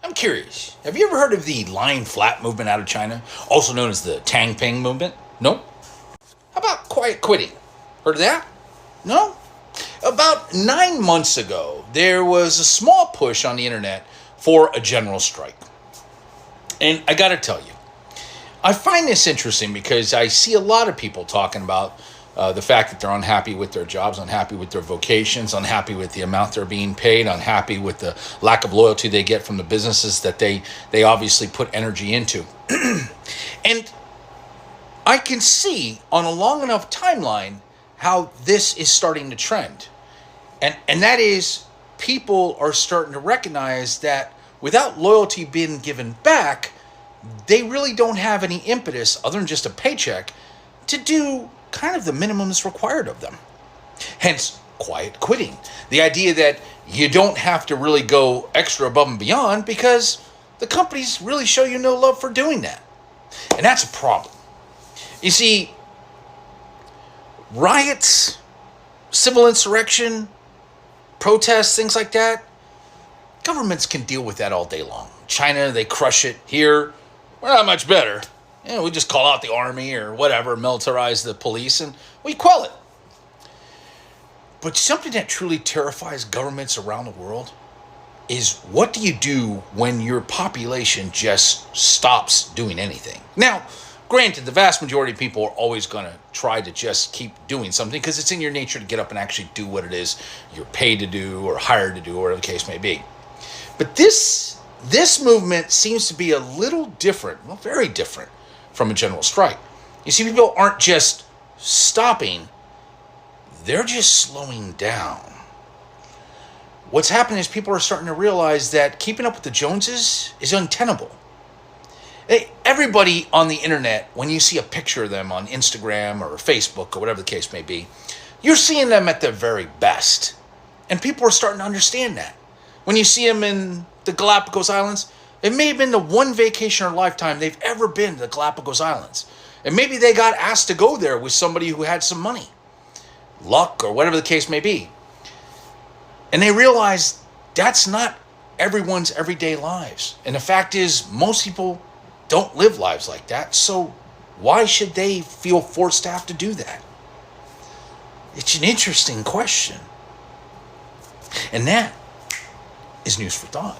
I'm curious. Have you ever heard of the lying flat movement out of China, also known as the Tang Ping movement? No? How about quiet quitting? Heard of that? No? About 9 months ago, there was a small push on the internet for a general strike. And I gotta tell you, I find this interesting because I see a lot of people talking about the fact that they're unhappy with their jobs, unhappy with their vocations, unhappy with the amount they're being paid, unhappy with the lack of loyalty they get from the businesses that they obviously put energy into. And I can see on a long enough timeline how this is starting to trend. And that is, people are starting to recognize that without loyalty being given back, they really don't have any impetus other than just a paycheck to do kind of the minimums required of them. Hence, quiet quitting. The idea that you don't have to really go extra above and beyond because the companies really show you no love for doing that. And that's a problem. You see, riots, civil insurrection, protests, things like that, governments can deal with that all day long. China, they crush it. Here, we're not much better. We just call out the army or whatever, militarize the police, and we quell it. But something that truly terrifies governments around the world is, what do you do when your population just stops doing anything? Now, granted, the vast majority of people are always going to try to just keep doing something because it's in your nature to get up and actually do what it is you're paid to do or hired to do, or whatever the case may be. But this movement seems to be a little different, well, very different from a general strike. You see, people aren't just stopping, they're just slowing down. What's happening is people are starting to realize that keeping up with the Joneses is untenable. Everybody on the internet, when you see a picture of them on Instagram or Facebook or whatever the case may be, you're seeing them at their very best. And people are starting to understand that. When you see them in the Galapagos Islands, it may have been the one vacation in their lifetime they've ever been to the Galapagos Islands. And maybe they got asked to go there with somebody who had some money, luck, or whatever the case may be. And they realize that's not everyone's everyday lives. And the fact is, most people don't live lives like that. So why should they feel forced to have to do that? It's an interesting question. And that is news for thought.